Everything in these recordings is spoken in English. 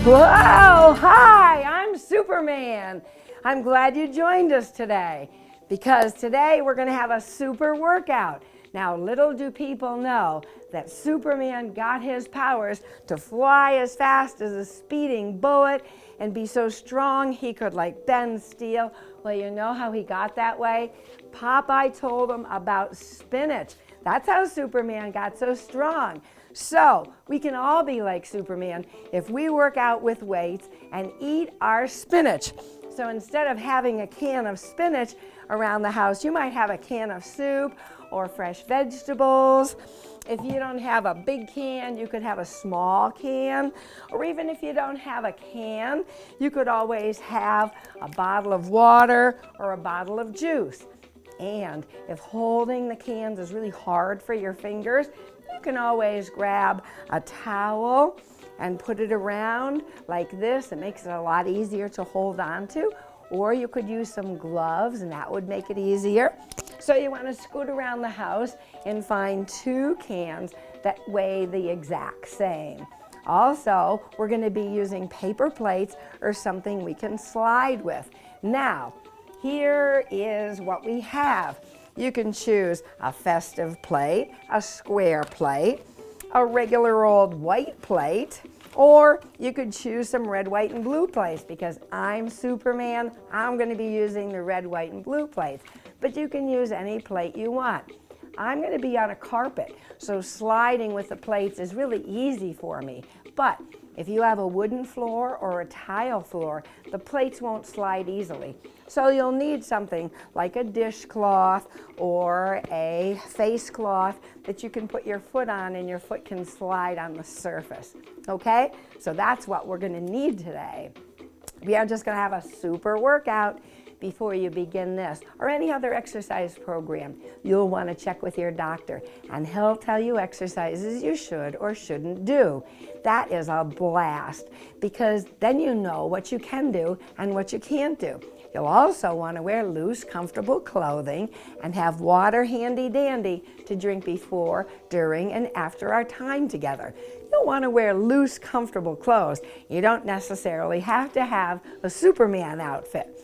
Whoa, hi, I'm Superman. I'm glad you joined us today because today we're going to have a super workout. Now, little do people know that Superman got his powers to fly as fast as a speeding bullet and be so strong he could like bend steel. Well, you know how he got that way? Popeye told him about spinach. That's how Superman got so strong. So we can all be like Superman if we work out with weights and eat our spinach. So instead of having a can of spinach around the house, you might have a can of soup or fresh vegetables. If you don't have a big can, you could have a small can. Or even if you don't have a can, you could always have a bottle of water or a bottle of juice. And if holding the cans is really hard for your fingers, you can always grab a towel and put it around like this. It makes it a lot easier to hold on to. Or you could use some gloves and that would make it easier. So you want to scoot around the house and find 2 cans that weigh the exact same. Also, we're going to be using paper plates or something we can slide with. Now, here is what we have. You can choose a festive plate, a square plate, a regular old white plate, or you could choose some red, white, and blue plates. Because I'm Superman, I'm going to be using the red, white, and blue plates. But you can use any plate you want. I'm going to be on a carpet, so sliding with the plates is really easy for me. But if you have a wooden floor or a tile floor, the plates won't slide easily. So you'll need something like a dishcloth or a face cloth that you can put your foot on and your foot can slide on the surface. Okay? So that's what we're going to need today. We are just going to have a super workout before you begin this or any other exercise program. You'll want to check with your doctor and he'll tell you exercises you should or shouldn't do. That is a blast because then you know what you can do and what you can't do. You'll also want to wear loose, comfortable clothing and have water handy dandy to drink before, during, and after our time together. You'll want to wear loose, comfortable clothes. You don't necessarily have to have a Superman outfit.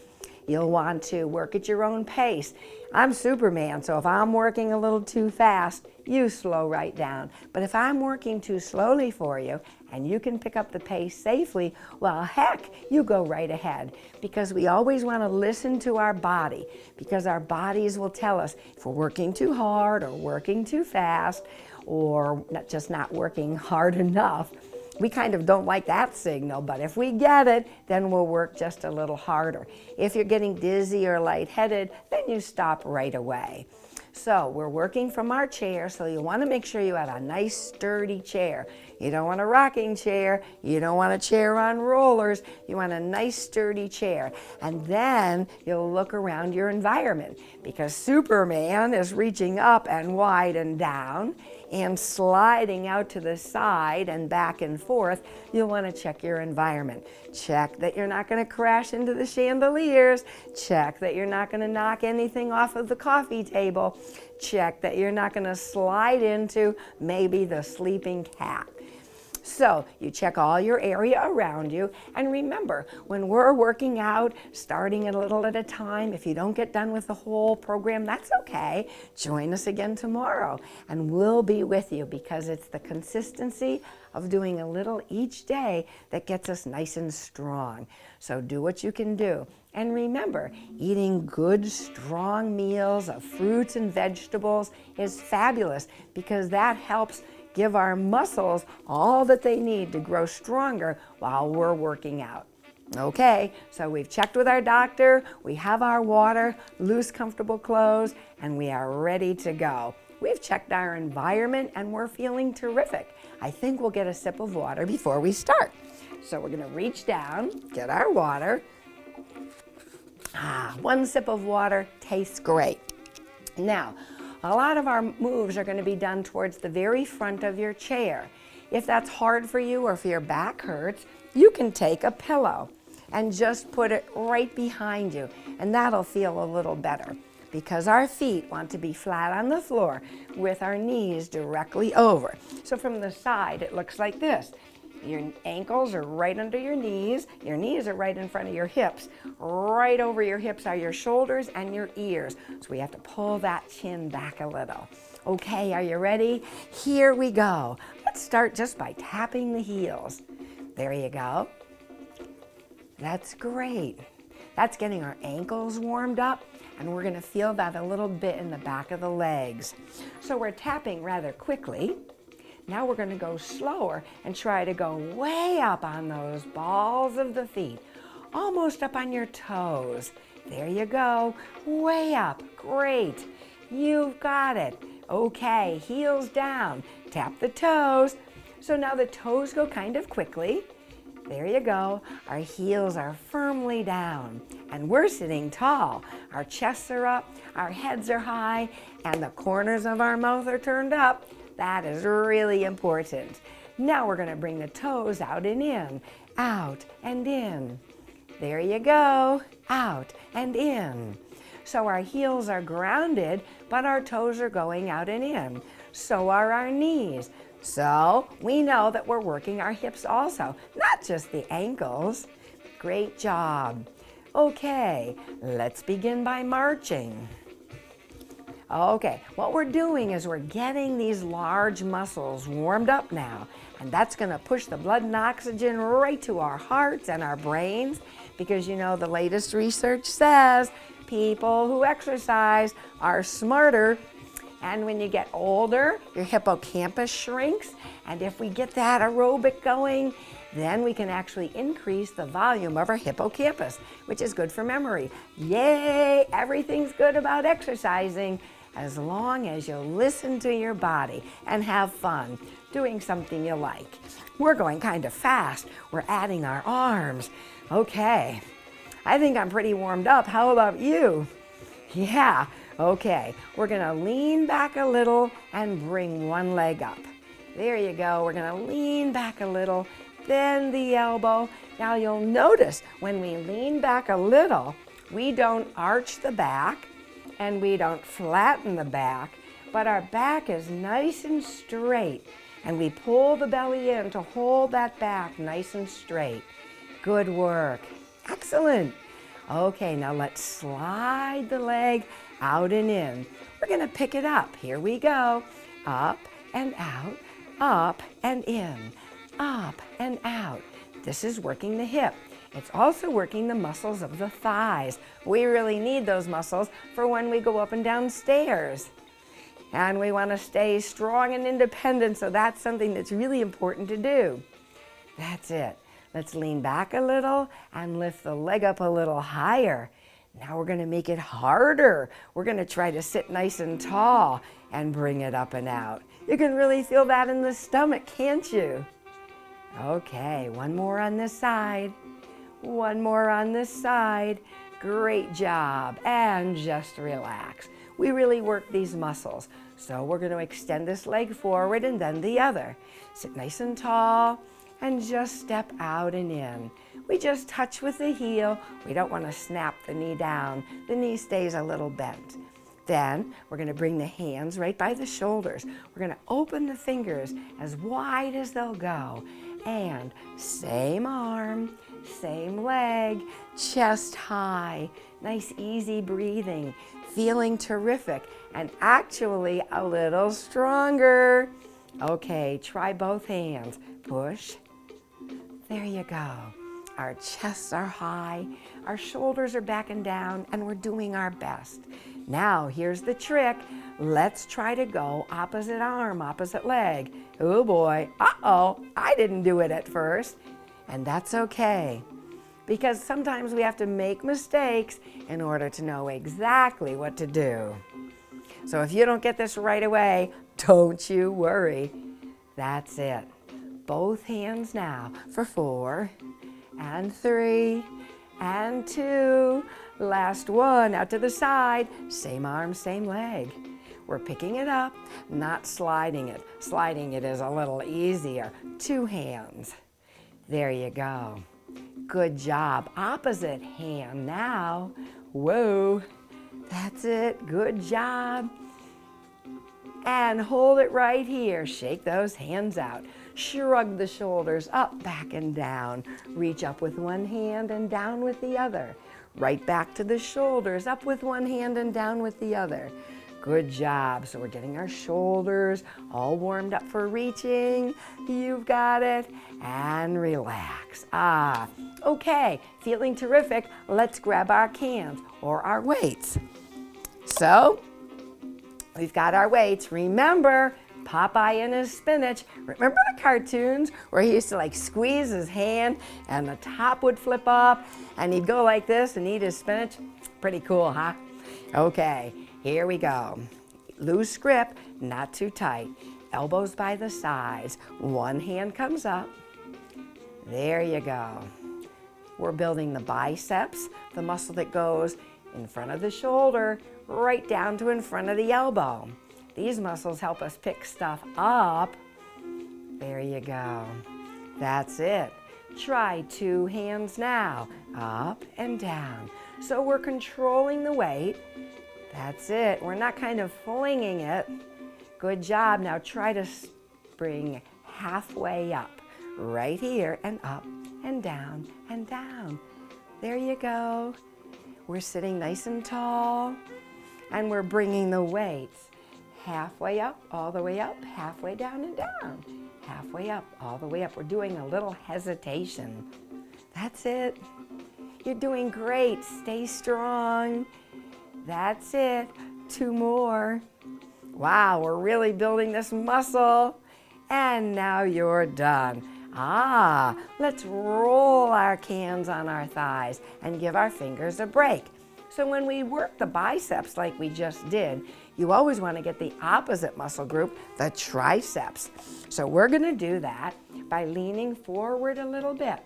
You'll want to work at your own pace. I'm Superman, so if I'm working a little too fast, you slow right down. But if I'm working too slowly for you and you can pick up the pace safely, well, heck, you go right ahead. Because we always want to listen to our body, because our bodies will tell us if we're working too hard or working too fast or just not working hard enough. We kind of don't like that signal, but if we get it, then we'll work just a little harder. If you're getting dizzy or lightheaded, then you stop right away. So we're working from our chair, so you want to make sure you have a nice sturdy chair. You don't want a rocking chair, you don't want a chair on rollers, you want a nice sturdy chair. And then you'll look around your environment because Superman is reaching up and wide and down and sliding out to the side and back and forth. You'll want to check your environment. Check that you're not going to crash into the chandeliers. Check that you're not going to knock anything off of the coffee table. Check that you're not going to slide into maybe the sleeping cat. So you check all your area around you, and remember, when we're working out, starting a little at a time, if you don't get done with the whole program, that's okay. Join us again tomorrow, and we'll be with you because it's the consistency of doing a little each day that gets us nice and strong. So do what you can do. And remember, eating good, strong meals of fruits and vegetables is fabulous because that helps give our muscles all that they need to grow stronger while we're working out. Okay, so we've checked with our doctor, we have our water, loose, comfortable clothes, and we are ready to go. We've checked our environment and we're feeling terrific. I think we'll get a sip of water before we start. So we're gonna reach down, get our water. One sip of water tastes great. Now, a lot of our moves are going to be done towards the very front of your chair. If that's hard for you or if your back hurts, you can take a pillow and just put it right behind you, and that'll feel a little better because our feet want to be flat on the floor with our knees directly over. So from the side, it looks like this. Your ankles are right under your knees are right in front of your hips. Right over your hips are your shoulders and your ears. So we have to pull that chin back a little. Okay, are you ready? Here we go. Let's start just by tapping the heels. There you go. That's great. That's getting our ankles warmed up, and we're gonna feel that a little bit in the back of the legs. So we're tapping rather quickly. Now we're gonna go slower and try to go way up on those balls of the feet, almost up on your toes. There you go, way up, great. You've got it. Okay, heels down, tap the toes. So now the toes go kind of quickly. There you go. Our heels are firmly down and we're sitting tall. Our chests are up, our heads are high, and the corners of our mouth are turned up. That is really important. Now we're going to bring the toes out and in, out and in. There you go, out and in. So our heels are grounded, but our toes are going out and in. So are our knees. So we know that we're working our hips also, not just the ankles. Great job. Okay, let's begin by marching. Okay, what we're doing is we're getting these large muscles warmed up now, and that's going to push the blood and oxygen right to our hearts and our brains, because you know the latest research says people who exercise are smarter. And when you get older, your hippocampus shrinks. And if we get that aerobic going, then we can actually increase the volume of our hippocampus, which is good for memory. Yay! Everything's good about exercising as long as you listen to your body and have fun doing something you like. We're going kind of fast. We're adding our arms. Okay, I think I'm pretty warmed up. How about you? Yeah. Okay, we're gonna lean back a little and bring one leg up. There you go, we're gonna lean back a little, bend the elbow. Now you'll notice when we lean back a little, we don't arch the back and we don't flatten the back, but our back is nice and straight, and we pull the belly in to hold that back nice and straight. Good work, excellent. Okay, now let's slide the leg out and in. We're gonna pick it up. Here we go. Up and out, up and in, up and out. This is working the hip. It's also working the muscles of the thighs. We really need those muscles for when we go up and down stairs. And we wanna stay strong and independent, so that's something that's really important to do. That's it. Let's lean back a little and lift the leg up a little higher. Now we're going to make it harder. We're going to try to sit nice and tall and bring it up and out. You can really feel that in the stomach, can't you? Okay, one more on this side. One more on this side. Great job. And just relax. We really work these muscles. So we're going to extend this leg forward and then the other. Sit nice and tall and just step out and in. We just touch with the heel. We don't want to snap the knee down. The knee stays a little bent. Then we're going to bring the hands right by the shoulders. We're going to open the fingers as wide as they'll go. And same arm, same leg, chest high. Nice easy breathing, feeling terrific, and actually a little stronger. Okay, try both hands. Push. There you go. Our chests are high, our shoulders are back and down, and we're doing our best. Now, here's the trick. Let's try to go opposite arm, opposite leg. Oh boy, uh-oh, I didn't do it at first. And that's okay, because sometimes we have to make mistakes in order to know exactly what to do. So if you don't get this right away, don't you worry. That's it. Both hands now for 4 and 3 and 2. Last one, out to the side. Same arm, same leg. We're picking it up, not sliding it. Sliding it is a little easier. 2 hands. There you go. Good job. Opposite hand now. Whoa. That's it. Good job. And hold it right here. Shake those hands out. Shrug the shoulders up, back, and down. Reach up with one hand and down with the other. Right back to the shoulders, up with one hand and down with the other. Good job. So we're getting our shoulders all warmed up for reaching. You've got it. And relax. Okay, feeling terrific. Let's grab our cans or our weights. So we've got our weights. Remember, Popeye and his spinach. Remember the cartoons where he used to like squeeze his hand and the top would flip up and he'd go like this and eat his spinach? Pretty cool, huh? Okay, here we go. Loose grip, not too tight. Elbows by the sides. One hand comes up. There you go. We're building the biceps, the muscle that goes in front of the shoulder, right down to in front of the elbow. These muscles help us pick stuff up. There you go. That's it. Try 2 hands now, up and down. So we're controlling the weight. That's it. We're not kind of flinging it. Good job. Now try to bring halfway up, right here, and up and down and down. There you go. We're sitting nice and tall, and we're bringing the weights halfway up, all the way up, halfway down and down, halfway up, all the way up. We're doing a little hesitation. That's it. You're doing great. Stay strong. That's it. 2 more. Wow, we're really building this muscle. And now you're done. Let's roll our cans on our thighs and give our fingers a break. So when we work the biceps like we just did, you always want to get the opposite muscle group, the triceps. So we're going to do that by leaning forward a little bit.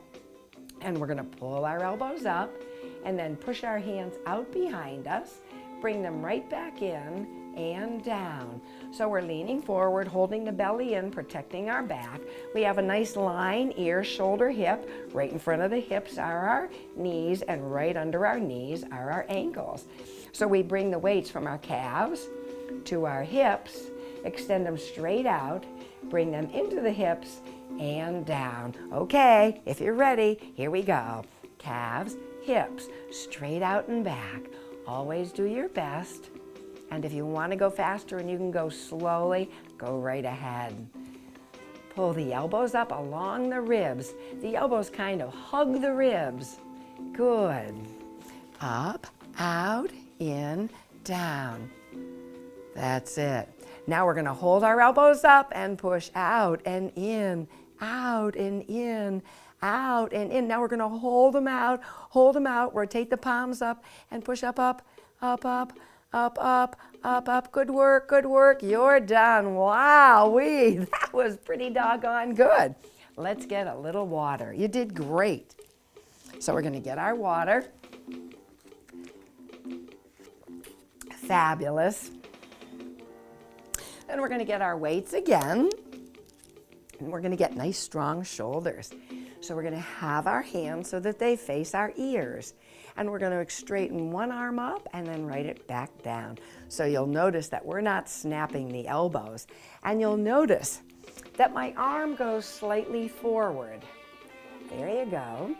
And we're going to pull our elbows up and then push our hands out behind us, bring them right back in and down. So we're leaning forward, holding the belly in, protecting our back. We have a nice line, ear, shoulder, hip. Right in front of the hips are our knees, and right under our knees are our ankles. So we bring the weights from our calves to our hips, extend them straight out, bring them into the hips and down. Okay, if you're ready, here we go. Calves, hips, straight out and back. Always do your best. And if you want to go faster and you can go slowly, go right ahead. Pull the elbows up along the ribs. The elbows kind of hug the ribs. Good. Up, out, in, down. That's it. Now we're going to hold our elbows up and push out and in, out and in, out and in. Now we're going to hold them out, rotate the palms up and push up, up, up, up, up, up, up, up. Good work, good work. You're done. Wow-wee, that was pretty doggone good. Let's get a little water. You did great. So we're going to get our water. Fabulous. Then we're going to get our weights again. And we're going to get nice, strong shoulders. So we're going to have our hands so that they face our ears. And we're going to straighten one arm up and then right it back down. So you'll notice that we're not snapping the elbows. And you'll notice that my arm goes slightly forward. There you go.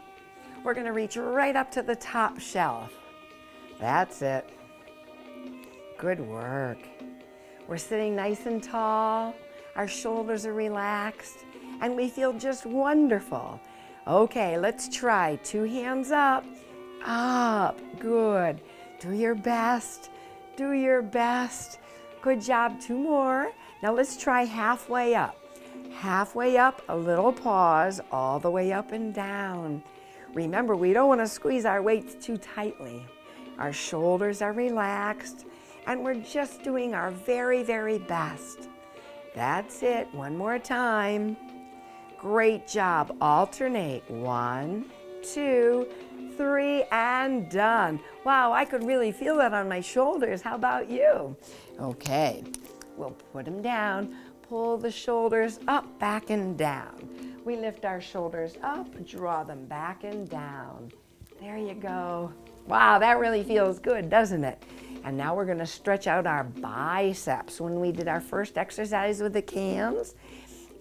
We're going to reach right up to the top shelf. That's it. Good work. We're sitting nice and tall. Our shoulders are relaxed. And we feel just wonderful. Okay, let's try 2 hands up. Up, good. Do your best, do your best. Good job, 2 more. Now let's try halfway up. Halfway up, a little pause, all the way up and down. Remember, we don't want to squeeze our weights too tightly. Our shoulders are relaxed, and we're just doing our very, very best. That's it, 1 more time. Great job, alternate. 1, 2, 3, and done. Wow, I could really feel that on my shoulders. How about you? Okay, we'll put them down, pull the shoulders up, back, and down. We lift our shoulders up, draw them back and down. There you go. Wow, that really feels good, doesn't it? And now we're going to stretch out our biceps. When we did our first exercise with the cans,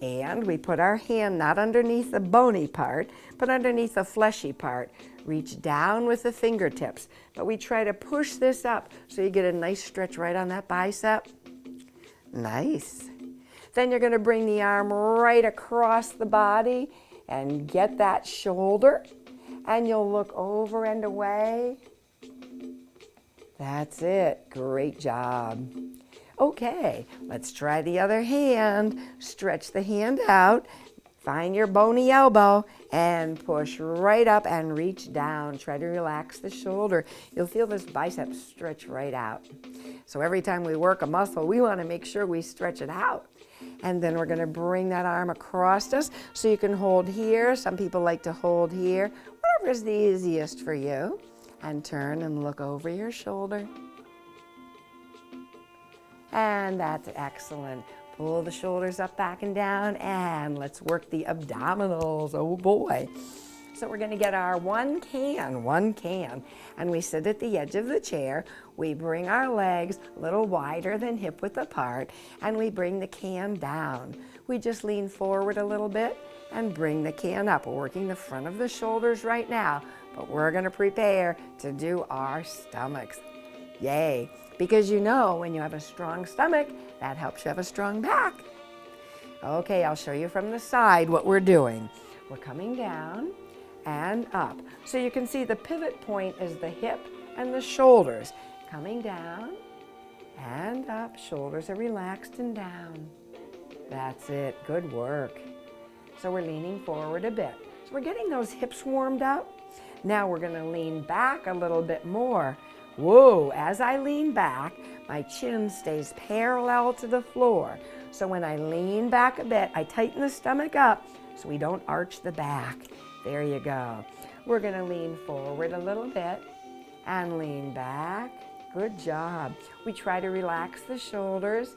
And we put our hand not underneath the bony part, but underneath the fleshy part. Reach down with the fingertips, but we try to push this up so you get a nice stretch right on that bicep. Nice. Then you're going to bring the arm right across the body and get that shoulder, and you'll look over and away. That's it. Great job. Okay, let's try the other hand. Stretch the hand out. Find your bony elbow and push right up and reach down. Try to relax the shoulder. You'll feel this bicep stretch right out. So every time we work a muscle, we want to make sure we stretch it out. And then we're going to bring that arm across us so you can hold here. Some people like to hold here. Whatever is the easiest for you. And turn and look over your shoulder. And that's excellent. Pull the shoulders up, back, and down, and let's work the abdominals. Oh boy. So we're going to get our one can, and we sit at the edge of the chair. We bring our legs a little wider than hip width apart, and we bring the can down. We just lean forward a little bit and bring the can up. We're working the front of the shoulders right now, but we're going to prepare to do our stomachs. Yay. Because you know when you have a strong stomach, that helps you have a strong back. Okay, I'll show you from the side what we're doing. We're coming down and up. So you can see the pivot point is the hip and the shoulders. Coming down and up. Shoulders are relaxed and down. That's it. Good work. So we're leaning forward a bit. So we're getting those hips warmed up. Now we're going to lean back a little bit more. Whoa, as I lean back, my chin stays parallel to the floor. So when I lean back a bit, I tighten the stomach up so we don't arch the back. There you go. We're going to lean forward a little bit and lean back. Good job. We try to relax the shoulders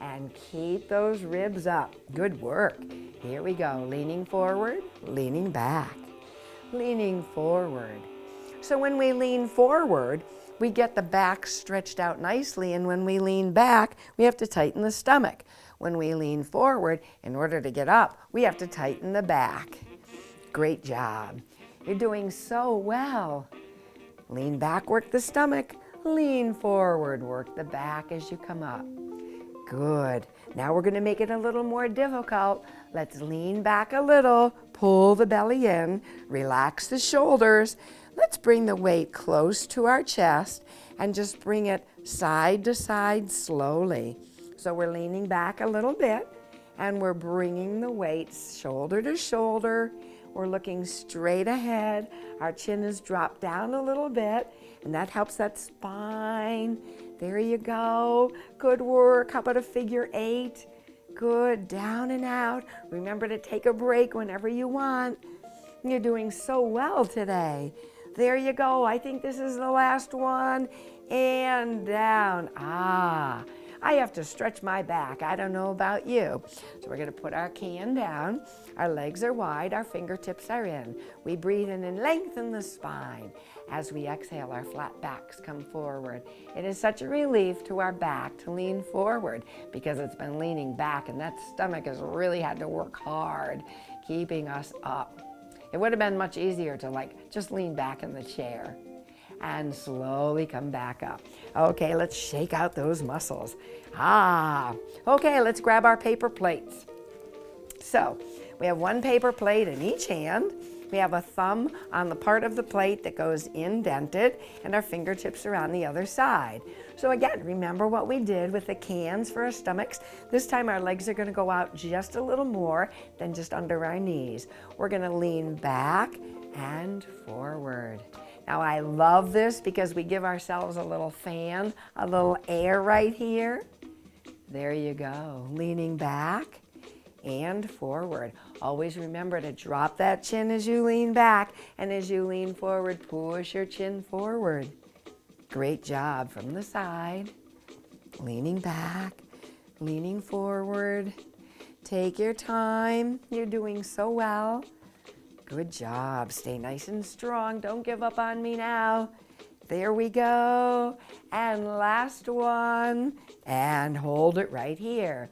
and keep those ribs up. Good work. Here we go. Leaning forward, leaning back, leaning forward. So when we lean forward, we get the back stretched out nicely, and when we lean back, we have to tighten the stomach. When we lean forward, in order to get up, we have to tighten the back. Great job. You're doing so well. Lean back, work the stomach. Lean forward, work the back as you come up. Good. Now we're going to make it a little more difficult. Let's lean back a little, pull the belly in, relax the shoulders. Let's bring the weight close to our chest and just bring it side to side slowly. So we're leaning back a little bit and we're bringing the weight shoulder to shoulder. We're looking straight ahead. Our chin is dropped down a little bit, and that helps that spine. There you go. Good work. How about a figure 8? Good. Down and out. Remember to take a break whenever you want. You're doing so well today. There you go. I think this is the last one. And down. I have to stretch my back. I don't know about you. So we're going to put our can down. Our legs are wide. Our fingertips are in. We breathe in and lengthen the spine. As we exhale, our flat backs come forward. It is such a relief to our back to lean forward because it's been leaning back, and that stomach has really had to work hard keeping us up. It would have been much easier to just lean back in the chair and slowly come back up. Okay, let's shake out those muscles. Okay, let's grab our paper plates. So we have one paper plate in each hand. We have a thumb on the part of the plate that goes indented, and our fingertips are on the other side. So again, remember what we did with the cans for our stomachs. This time our legs are going to go out just a little more than just under our knees. We're going to lean back and forward. Now I love this because we give ourselves a little fan, a little air right here. There you go, leaning back and forward. Always remember to drop that chin as you lean back, and as you lean forward, push your chin forward. Great job from the side. Leaning back, leaning forward. Take your time. You're doing so well. Good job. Stay nice and strong. Don't give up on me now. There we go. And last one. And hold it right here.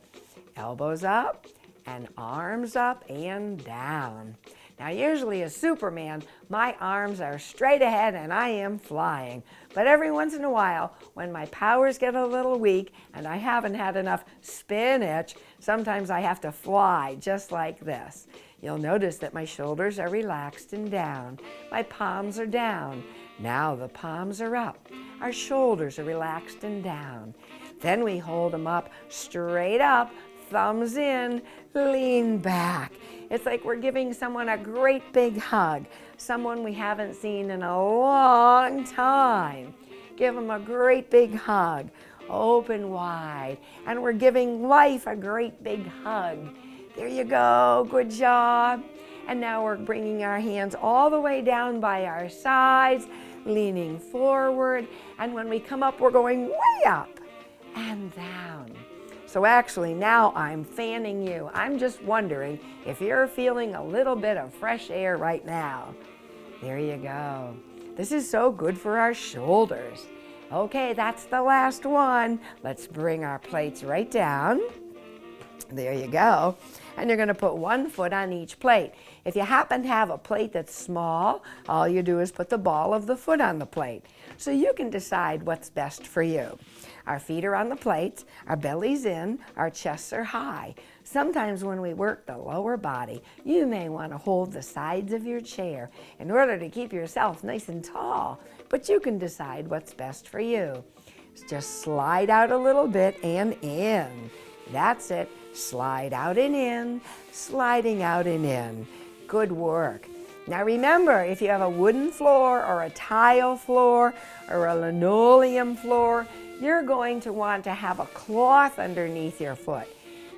Elbows up and arms up and down. Now, usually as Superman, my arms are straight ahead and I am flying. But every once in a while, when my powers get a little weak and I haven't had enough spinach, sometimes I have to fly just like this. You'll notice that my shoulders are relaxed and down. My palms are down. Now the palms are up. Our shoulders are relaxed and down. Then we hold them up, straight up, thumbs in, lean back. It's like we're giving someone a great big hug, someone we haven't seen in a long time. Give them a great big hug, open wide, and we're giving life a great big hug. There you go, good job. And now we're bringing our hands all the way down by our sides, leaning forward, and when we come up, we're going way up and down. So actually now I'm fanning you. I'm just wondering if you're feeling a little bit of fresh air right now. There you go. This is so good for our shoulders. Okay, that's the last one. Let's bring our plates right down. There you go. And you're going to put one foot on each plate. If you happen to have a plate that's small, all you do is put the ball of the foot on the plate. So you can decide what's best for you. Our feet are on the plates, our belly's in, our chests are high. Sometimes when we work the lower body, you may want to hold the sides of your chair in order to keep yourself nice and tall, but you can decide what's best for you. Just slide out a little bit and in. That's it. Slide out and in, sliding out and in. Good work. Now remember, if you have a wooden floor or a tile floor or a linoleum floor, you're going to want to have a cloth underneath your foot.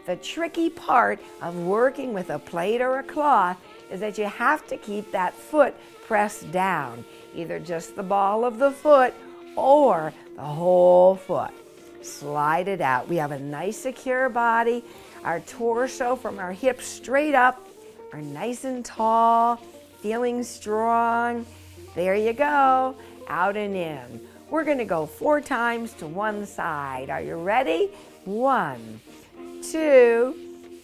The tricky part of working with a plate or a cloth is that you have to keep that foot pressed down, either just the ball of the foot or the whole foot. Slide it out. We have a nice secure body. Our torso from our hips straight up are nice and tall, feeling strong. There you go, out and in. We're going to go 4 times to one side. Are you ready? 1, 2,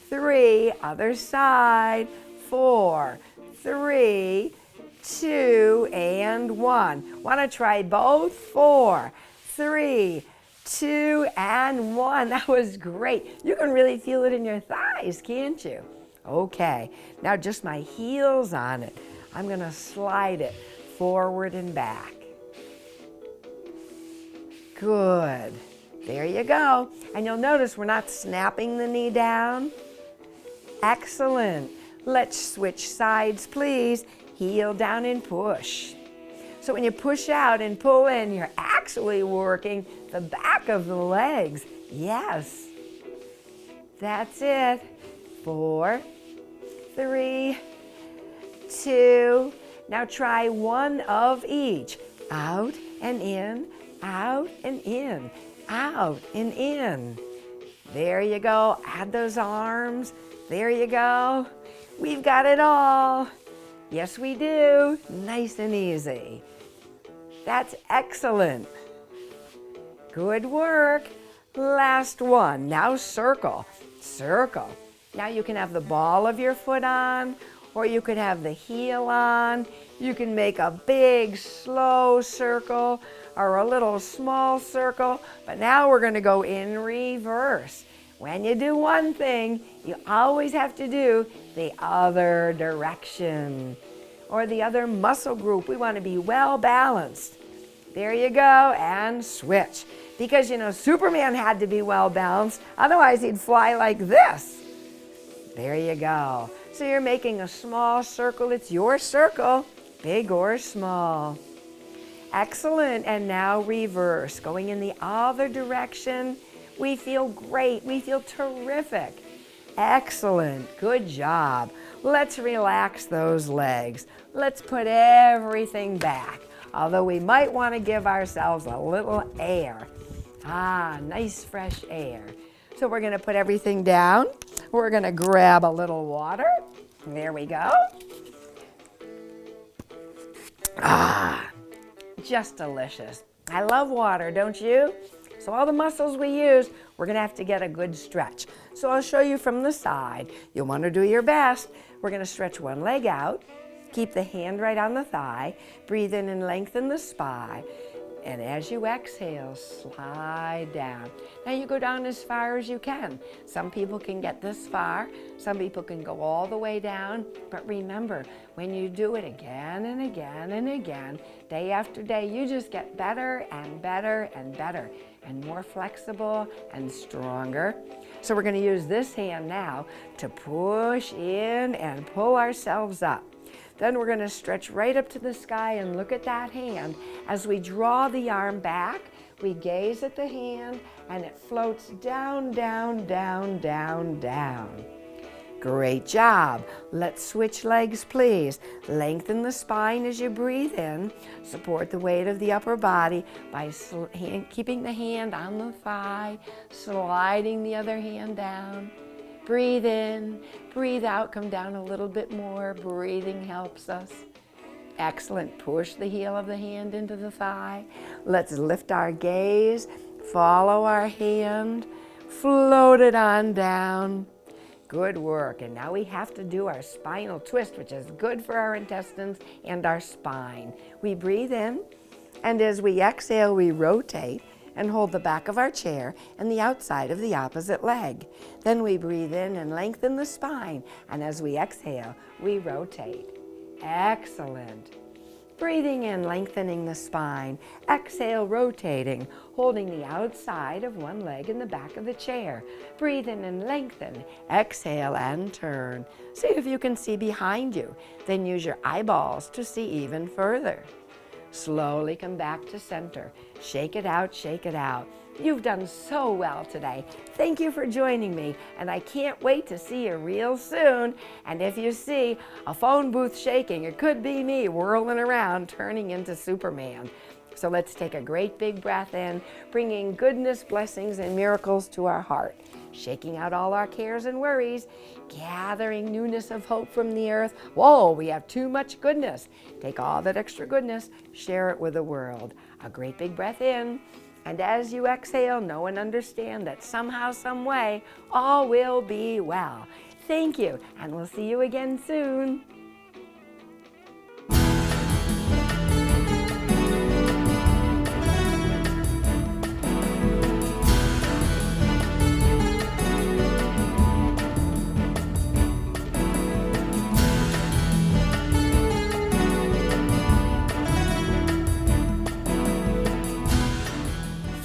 3, other side, 4, 3, 2, and 1. Want to try both? 4, 3, 2, and 1. That was great. You can really feel it in your thighs, can't you? Okay, now just my heels on it. I'm going to slide it forward and back. Good. There you go. And you'll notice we're not snapping the knee down. Excellent. Let's switch sides, please. Heel down and push. So when you push out and pull in, you're actually working the back of the legs. Yes. That's it. 4, 3, 2. Now try one of each. Out and in, out and in, out and in. There you go. Add those arms. There you go. We've got it all. Yes, we do. Nice and easy. That's excellent. Good work. Last one. Now circle. Circle. Now you can have the ball of your foot on, or you could have the heel on. You can make a big, slow circle or a little small circle, but now we're going to go in reverse. When you do one thing, you always have to do the other direction or the other muscle group. We want to be well balanced. There you go, and switch. Because, you know, Superman had to be well balanced, otherwise he'd fly like this. There you go. So you're making a small circle. It's your circle, big or small. Excellent. And now reverse, going in the other direction. We feel great. We feel terrific. Excellent. Good job. Let's relax those legs. Let's put everything back, although we might want to give ourselves a little air. Nice fresh air. So we're going to put everything down. We're going to grab a little water. There we go. Just delicious. I love water, don't you? So all the muscles we use, we're going to have to get a good stretch. So I'll show you from the side. You'll want to do your best. We're going to stretch one leg out. Keep the hand right on the thigh. Breathe in and lengthen the spine. And as you exhale, slide down. Now you go down as far as you can. Some people can get this far. Some people can go all the way down. But remember, when you do it again and again and again, day after day, you just get better and better and better and more flexible and stronger. So we're going to use this hand now to push in and pull ourselves up. Then we're going to stretch right up to the sky and look at that hand. As we draw the arm back, we gaze at the hand and it floats down, down, down, down, down. Great job. Let's switch legs, please. Lengthen the spine as you breathe in. Support the weight of the upper body by keeping the hand on the thigh, sliding the other hand down. Breathe in, breathe out, come down a little bit more. Breathing helps us. Excellent. Push the heel of the hand into the thigh. Let's lift our gaze, follow our hand, float it on down. Good work. And now we have to do our spinal twist, which is good for our intestines and our spine. We breathe in, and as we exhale, we rotate and hold the back of our chair and the outside of the opposite leg. Then we breathe in and lengthen the spine, and as we exhale, we rotate. Excellent. Breathing in, lengthening the spine. Exhale, rotating, holding the outside of one leg in the back of the chair. Breathe in and lengthen. Exhale and turn. See if you can see behind you. Then use your eyeballs to see even further. Slowly come back to center. Shake it out, shake it out. You've done so well today. Thank you for joining me, and I can't wait to see you real soon. And if you see a phone booth shaking, it could be me whirling around, turning into Superman. So let's take a great big breath in, bringing goodness, blessings, and miracles to our heart. Shaking out all our cares and worries, gathering newness of hope from the earth. Whoa, we have too much goodness. Take all that extra goodness, share it with the world. A great big breath in, and as you exhale, know and understand that somehow, some way, all will be well. Thank you, and we'll see you again soon.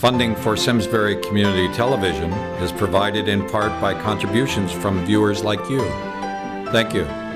Funding for Simsbury Community Television is provided in part by contributions from viewers like you. Thank you.